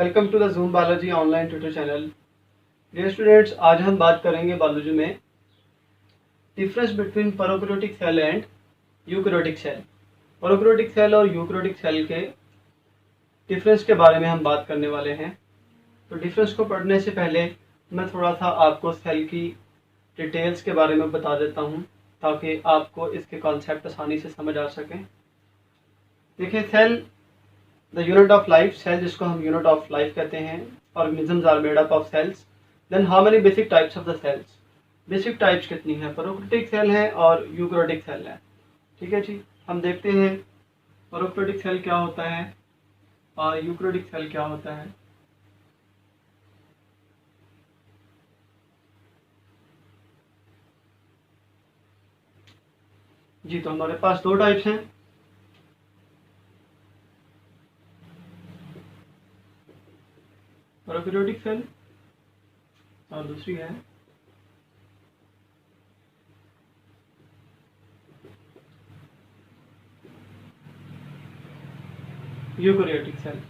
Welcome to the Zoom biology online tutor channel. Dear students, आज हम बात करेंगे बायोलॉजी में difference between prokaryotic cell and eukaryotic cell. Prokaryotic cell और eukaryotic cell के difference के बारे में हम बात करने वाले हैं। तो डिफरेंस को पढ़ने से पहले मैं थोड़ा सा आपको सेल की डिटेल्स के बारे में बता देता हूँ ताकि आपको इसके कॉन्सेप्ट आसानी से समझ आ सकें। देखिए, cell the unit of life, cell जिसको हम यूनिट ऑफ लाइफ कहते हैं। Organisms are made up of cells. Then how many basic types of the cells, basic types कितनी हैं? प्रोकैरियोटिक सेल है और यूकैरियोटिक सेल है। ठीक है जी, हम देखते हैं प्रोकैरियोटिक सेल क्या होता है और यूकैरियोटिक सेल क्या होता है। जी, तो हमारे पास दो टाइप्स हैं। प्रोकैरियोटिक सेल और दूसरी है यूकैरियोटिक सेल।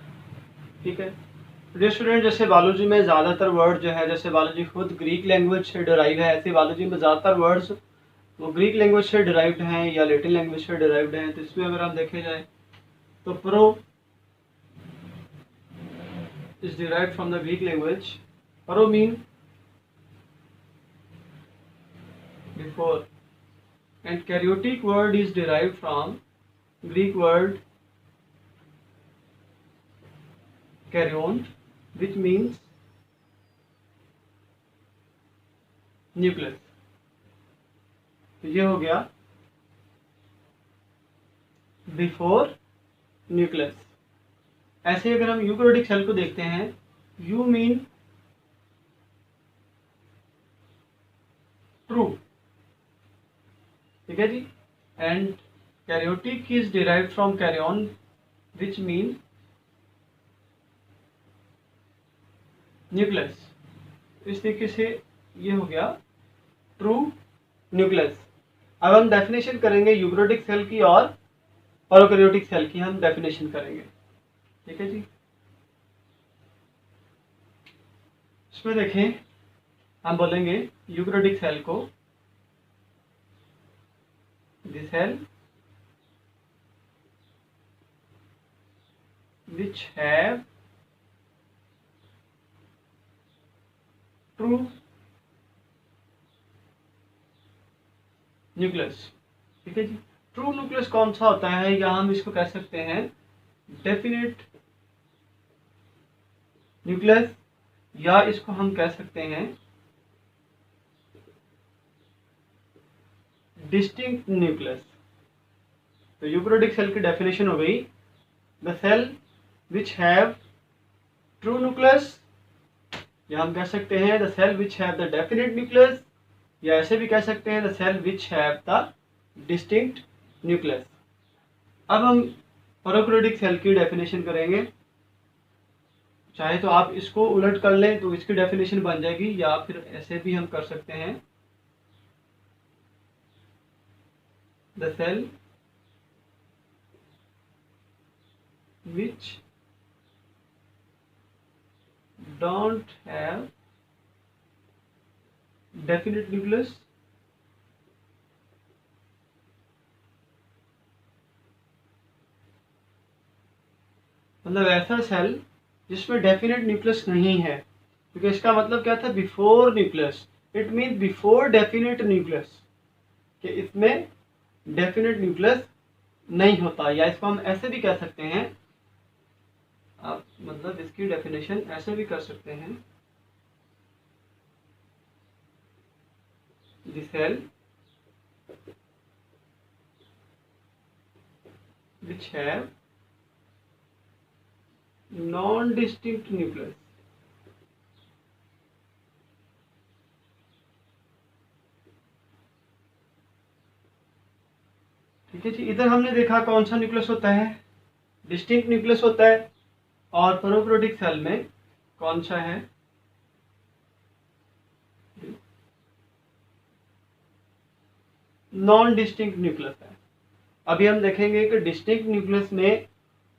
ठीक है स्टूडेंट, जैसे बायोलॉजी में ज़्यादातर वर्ड जो है, जैसे बायोलॉजी खुद ग्रीक लैंग्वेज से डिराइव है, ऐसे बायोलॉजी में ज़्यादातर वर्ड्स वो ग्रीक लैंग्वेज से डिराइव्ड हैं या लैटिन लैंग्वेज से डिराइव्ड हैं। तो इसमें अगर हम देखे जाए तो pro is derived from the Greek language. Pro mean before, and karyotic word is derived from Greek word karyon, which means nucleus. तो ये हो गया बिफोर न्यूक्लियस। ऐसे ही अगर हम यूकैरियोटिक सेल को देखते हैं, यू मीन ट्रू। ठीक है जी, and karyotic is derived from karyon which mean nucleus. इस तरीके से ये हो गया ट्रू न्यूक्लियस। अब हम डेफिनेशन करेंगे यूकैरियोटिक सेल की और प्रोकैरियोटिक सेल की हम डेफिनेशन करेंगे। ठीक है जी, इसमें देखें, हम बोलेंगे यूकैरियोटिक सेल को the cell which have true nucleus. ठीक है जी, ट्रू न्यूक्लियस कौन सा होता है, या हम इसको कह सकते हैं डेफिनेट न्यूक्लियस, या इसको हम कह सकते हैं डिस्टिंक्ट न्यूक्लियस। तो यूकैरियोटिक सेल की डेफिनेशन हो गई the cell which have true nucleus, या हम कह सकते हैं the cell which have the definite nucleus, या ऐसे भी कह सकते हैं the cell which have the distinct nucleus. अब हम प्रोकैरियोटिक सेल की डेफिनेशन करेंगे। चाहे तो आप इसको उलट कर लें तो इसकी डेफिनेशन बन जाएगी, या फिर ऐसे भी हम कर सकते हैं the cell which don't have definite nucleus मतलब ऐसा सेल जिसमें डेफिनेट न्यूक्लियस नहीं है, क्योंकि इसका मतलब क्या था, before nucleus. It mean before definite nucleus, कि इसमें डेफिनेट न्यूक्लियस नहीं होता। या इसको हम ऐसे भी कह सकते हैं, आप मतलब इसकी डेफिनेशन ऐसे भी कर सकते हैं, the cell which have non distinct nucleus. ठीक है जी, इधर हमने देखा कौन सा न्यूक्लियस होता है, डिस्टिंक्ट न्यूक्लियस होता है, और प्रोकैरियोटिक सेल में कौन सा है, नॉन डिस्टिंक्ट न्यूक्लियस है। अभी हम देखेंगे कि डिस्टिंक्ट न्यूक्लियस में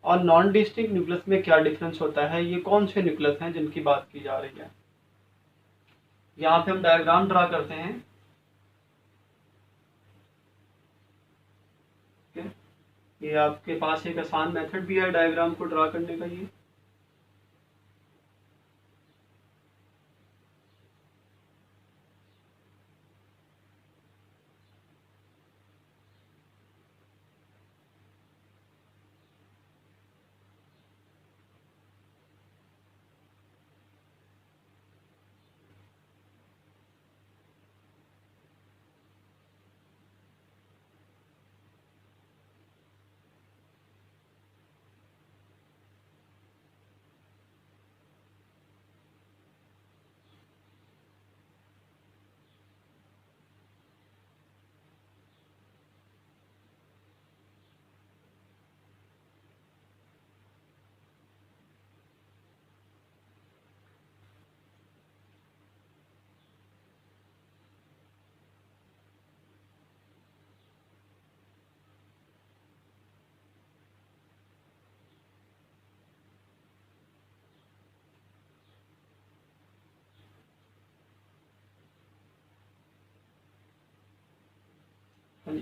और नॉन डिस्टिंक्ट न्यूक्लियस में क्या डिफरेंस होता है, ये कौन से न्यूक्लियस हैं जिनकी बात की जा रही है। यहाँ पे हम डायग्राम ड्रा करते हैं। ठीक है, ये आपके पास एक आसान मेथड भी है डायग्राम को ड्रा करने का। ये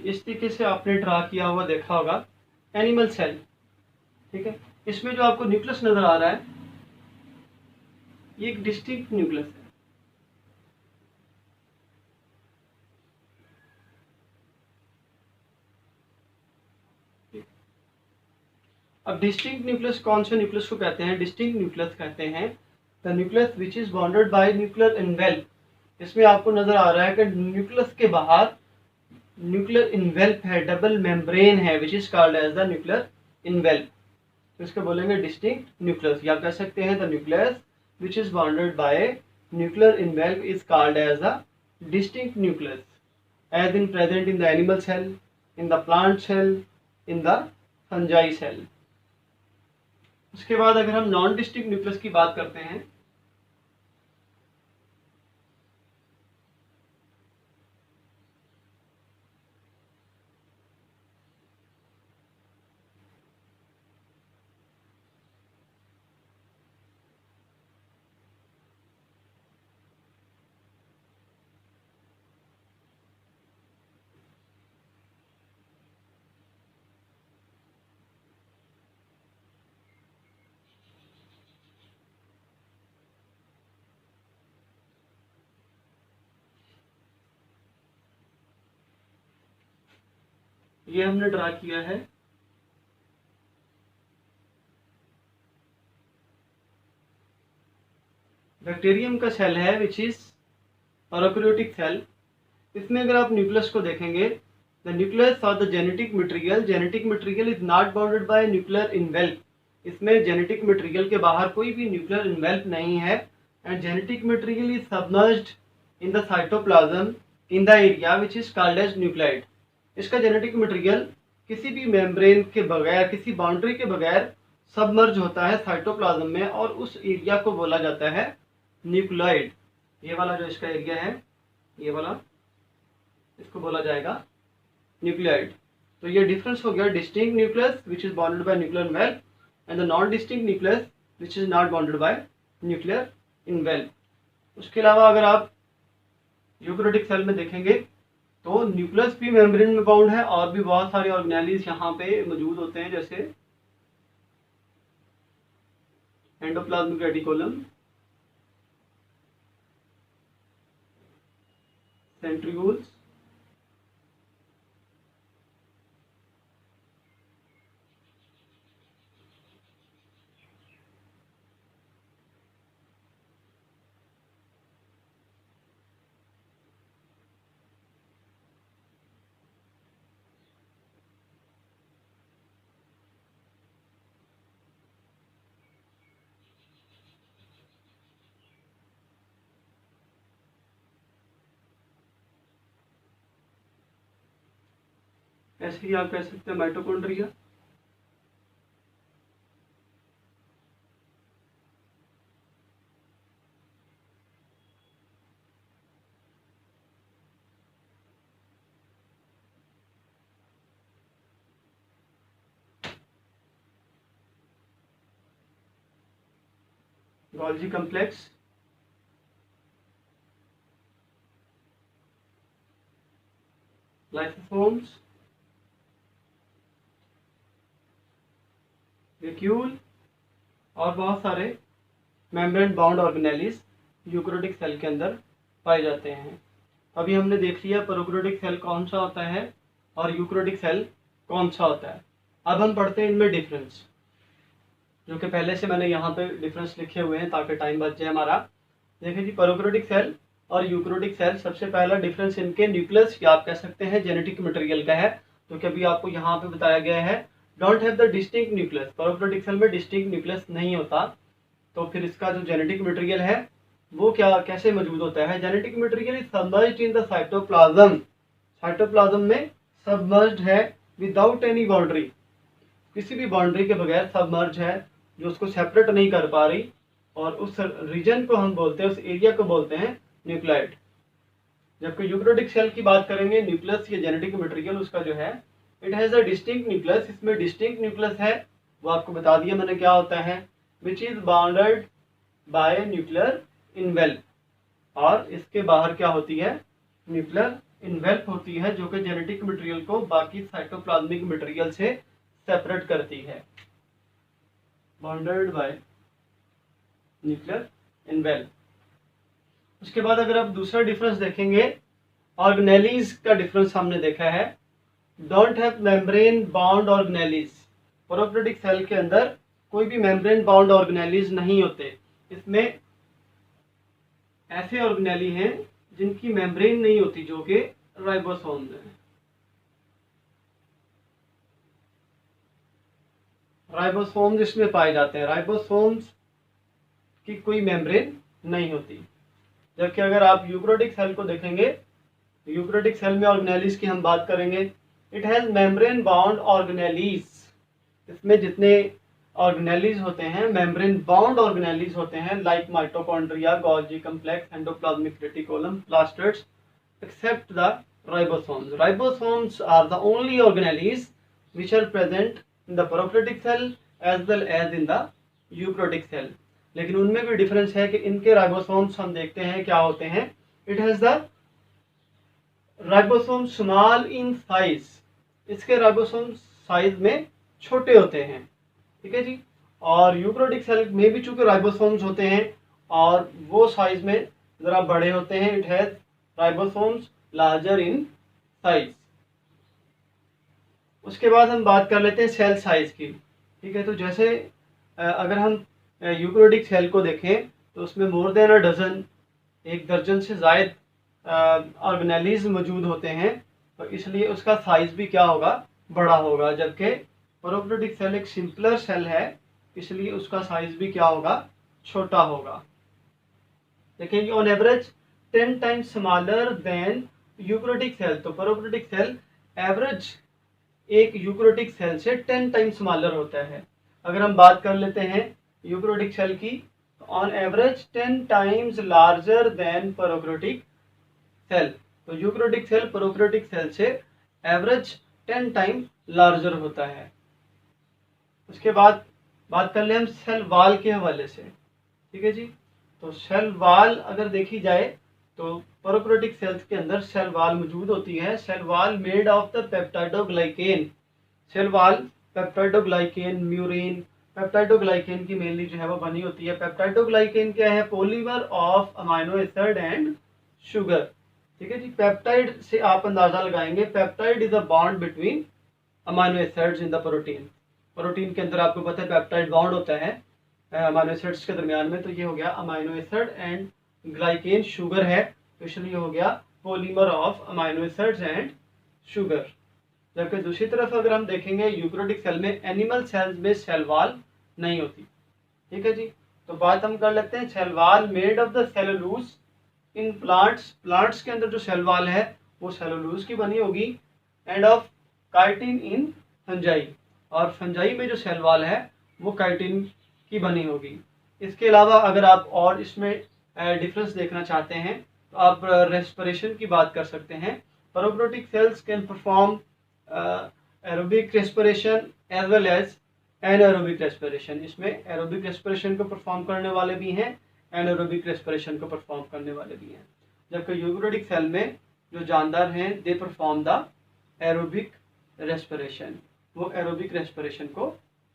इस तरीके से आपने ड्रा किया हुआ देखा होगा एनिमल सेल। ठीक है, इसमें जो आपको न्यूक्लियस नजर आ रहा है ये एक डिस्टिंक्ट न्यूक्लियस है। अब डिस्टिंक्ट न्यूक्लियस कौन से न्यूक्लियस को कहते हैं? डिस्टिंक्ट न्यूक्लियस कहते हैं the nucleus which is bonded by nuclear envelope. इसमें आपको नजर आ रहा है कि न्यूक्लियस के बाहर न्यूक्लियर इनवेल्प है, डबल मेम्ब्रेन है, which is called as the nuclear envelope. तो इसको बोलेंगे डिस्टिंक्ट न्यूक्लियस, या कह सकते हैं the nucleus which is bonded by nuclear envelope is called as the distinct nucleus, as in present in the animal cell, in the plant cell, in the fungi cell. उसके बाद अगर हम non distinct nucleus की बात करते हैं, ये हमने ड्रा किया है बैक्टीरियम का सेल है विच इज प्रोकैरियोटिक सेल। इसमें अगर आप न्यूक्लियस को देखेंगे, द न्यूक्लियस और the genetic material is not bounded by nuclear envelope. इसमें जेनेटिक मटेरियल के बाहर कोई भी न्यूक्लियर इनवेल्प नहीं है, and genetic material is submerged in the cytoplasm in the area which is called as nucleoid. इसका genetic material किसी भी मेम्ब्रेन के बगैर, किसी बाउंड्री के बगैर सबमर्ज होता है साइटोप्लाज्म में, और उस एरिया को बोला जाता है न्यूक्लियोइड। ये वाला जो इसका एरिया है, ये वाला, इसको बोला जाएगा न्यूक्लियोइड। तो ये डिफरेंस हो गया distinct nucleus which is bonded by nuclear envelope and the non distinct nucleus which is not bonded by nuclear envelope. उसके अलावा अगर आप यूकेरियोटिक सेल में देखेंगे तो न्यूक्लियस भी मेम्ब्रेन में बाउंड है, और भी बहुत सारे ऑर्गेनेलिज यहाँ पे मौजूद होते हैं, जैसे एंडोप्लाज्मिक रेटिकुलम, सेंट्रीओल्स, ऐसे ही आप कह सकते हैं mitochondria. Golgi complex, lysosomes, vacuole और बहुत सारे membrane bound organelles eukaryotic cell के अंदर पाए जाते हैं। अभी हमने देख लिया प्रोकैरियोटिक सेल कौन सा होता है और यूकैरियोटिक सेल कौन सा होता है। अब हम पढ़ते हैं इनमें डिफरेंस, जो कि पहले से मैंने यहाँ पे डिफरेंस लिखे हुए हैं ताकि टाइम बच जाए हमारा। देखिए जी, प्रोकैरियोटिक सेल और यूकैरियोटिक सेल, सबसे पहला डिफरेंस इनके न्यूक्लियस या आप कह सकते हैं जेनेटिक मटेरियल का है। तो कभी आपको यहाँ पे बताया गया है don't have the distinct nucleus, prokaryotic cell में डिस्टिंक्ट न्यूक्लियस नहीं होता। तो फिर इसका जो जेनेटिक मटेरियल है वो क्या कैसे मौजूद होता है? Genetic material is submerged in the cytoplasm, cytoplasm में सबमर्ज्ड है विदाउट एनी बाउंड्री, किसी भी बाउंड्री के बगैर सबमर्ज है, जो उसको सेपरेट नहीं कर पा रही। और उस रीजन को हम बोलते हैं, उस एरिया को बोलते हैं न्यूक्लाइड। जबकि यूकैरियोटिक सेल की बात करेंगे, न्यूक्लियस या जेनेटिक मटेरियल उसका जो है it has a distinct nucleus, इसमें डिस्टिंक्ट न्यूक्लियस है, वो आपको बता दिया मैंने क्या होता है, which is bounded by nuclear envelope. और इसके बाहर क्या होती है? न्यूक्लियर इनवेल्प होती है, जो कि जेनेटिक मटेरियल को बाकी साइटोप्लाज्मिक मटेरियल से सेपरेट करती है, बाउंडेड बाय न्यूक्लियर इनवेल्प। उसके बाद अगर आप दूसरा डिफरेंस देखेंगे, ऑर्गेनेलीज का डिफरेंस हमने देखा है, don't have membrane bound organelles. Prokaryotic cell के अंदर कोई भी मेम्ब्रेन बाउंड ऑर्गेनेलीज नहीं होते। इसमें ऐसे ऑर्गेनेली हैं जिनकी मेम्ब्रेन नहीं होती, जो कि राइबोसोम्स हैं। राइबोसोम्स इसमें पाए जाते हैं, राइबोसोम्स की कोई मेम्ब्रेन नहीं होती। जबकि अगर आप यूकैरियोटिक सेल को देखेंगे, यूकैरियोटिक सेल में ऑर्गेनेलीज की हम बात करेंगे, it has membrane bound organelles. इसमें जितने ऑर्गेनेलीज होते हैं मेम्ब्रेन बाउंड ऑर्गेनेलीज होते हैं, like mitochondria, Golgi complex, endoplasmic reticulum, plastids, except the ribosomes. Ribosomes are the only organelles which are present in the prokaryotic cell as well as in the eukaryotic cell. लेकिन उनमें भी difference है कि इनके ribosomes हम देखते हैं क्या होते हैं, it has the ribosome small in size, इसके राइबोसोम साइज में छोटे होते हैं, ठीक है जी। और यूकैरियोटिक सेल में भी चूंकि राइबोसोम्स होते हैं और वो साइज में जरा बड़े होते हैं, it has ribosomes larger in size. उसके बाद हम बात कर लेते हैं सेल साइज की, ठीक है। तो जैसे अगर हम यूकैरियोटिक सेल को देखें तो उसमें मोर देन अ डजन, एक दर्जन से ज़ायद ऑर्गेनेलीज मौजूद होते हैं, तो इसलिए उसका साइज भी क्या होगा, बड़ा होगा। जबकि प्रोकैरियोटिक सेल एक सिंपलर सेल है, इसलिए उसका साइज भी क्या होगा, छोटा होगा। देखिए on average 10 times smaller than eukaryotic cell. तो प्रोकैरियोटिक सेल एवरेज एक यूकैरियोटिक सेल से 10 टाइम्स स्मॉलर होता है। अगर हम बात कर लेते हैं यूकैरियोटिक सेल की, on average 10 times larger than prokaryotic cell. तो यूकैरियोटिक सेल प्रोकैरियोटिक सेल से एवरेज 10 टाइम लार्जर होता है। उसके बाद बात कर ले हम सेल वाल के हवाले से, ठीक है जी। तो सेल वाल अगर देखी जाए तो प्रोकैरियोटिक सेल्स के अंदर सेल वाल मौजूद होती है। Cell wall made of the peptidoglycan, cell wall peptidoglycan, murein, peptidoglycan की मेनली जो है वो बनी होती है। पेप्टाइडोग्लाइकेन क्या है, polymer of amino acid and sugar, ठीक है जी। पेप्टाइड से आप अंदाजा लगाएंगे, peptide is a bond between amino acids in the protein. Protein के अंदर आपको पता है पेप्टाइड बॉन्ड होता है अमाइनो एसिड्स के दरमियान में, तो ये हो गया amino acid and glycan sugar है, तो इसलिए हो गया polymer of amino acids and sugar. जबकि दूसरी तरफ अगर हम देखेंगे यूकैरियोटिक सेल में, एनिमल सेल्स में सेल वाल नहीं होती, ठीक है जी। तो बात हम कर लेते हैं cell wall made of the cellulose in plants. Plants के अंदर जो सेल वाल है वो सेलुलोज की बनी होगी, end of chitin in fungi, और फंजाई में जो सेल वाल है वो काइटिन की बनी होगी। इसके अलावा अगर आप और इसमें डिफरेंस देखना चाहते हैं तो आप रेस्पिरेशन की बात कर सकते हैं। Prokaryotic cells can perform aerobic respiration as well as anaerobic respiration, इसमें एरोबिक रेस्पिरेशन को परफॉर्म करने वाले भी हैं, एनारोबिक रेस्पिरेशन को परफॉर्म करने वाले भी हैं। जबकि यूकैरियोटिक सेल में जो जानदार हैं they perform the aerobic respiration, वो एरोबिक रेस्पिरेशन को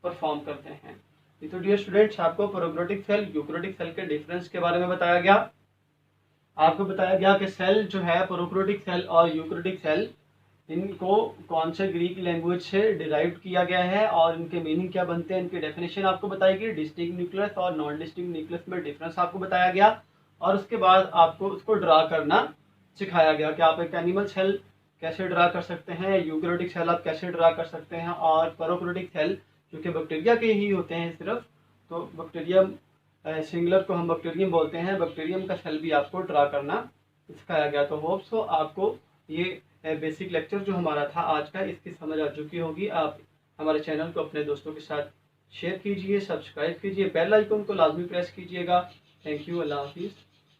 परफॉर्म करते हैं। तो डियर स्टूडेंट्स, आपको प्रोकैरियोटिक सेल यूकैरियोटिक सेल के डिफरेंस के बारे में बताया गया। आपको बताया गया कि सेल जो है प्रोकैरियोटिक सेल और यूकैरियोटिक सेल, इनको कौन से ग्रीक लैंग्वेज से डिराइव किया गया है और इनके मीनिंग क्या बनते हैं, इनकी डेफिनेशन आपको बताई गई। डिस्टिंक्ट न्यूक्लियस और नॉन डिस्टिंक्ट न्यूक्लियस में डिफरेंस आपको बताया गया और उसके बाद आपको उसको ड्रा करना सिखाया गया कि आप एक एनिमल सेल कैसे ड्रा कर सकते हैं, यूकैरियोटिक सेल आप कैसे ड्रा कर सकते हैं, और प्रोकैरियोटिक सेल जो कि बैक्टीरिया के ही होते हैं सिर्फ, तो बैक्टीरियम सिंगुलर को हम बैक्टीरियम बोलते हैं, बैक्टीरियम का सेल भी आपको ड्रा करना सिखाया गया। तो होप सो आपको ये बेसिक लेक्चर जो हमारा था आज का, इसकी समझ आ चुकी होगी। आप हमारे चैनल को अपने दोस्तों के साथ शेयर कीजिए, सब्सक्राइब कीजिए, बेल आइकन को लाजमी प्रेस कीजिएगा। थैंक यू, अल्लाह हाफिज़।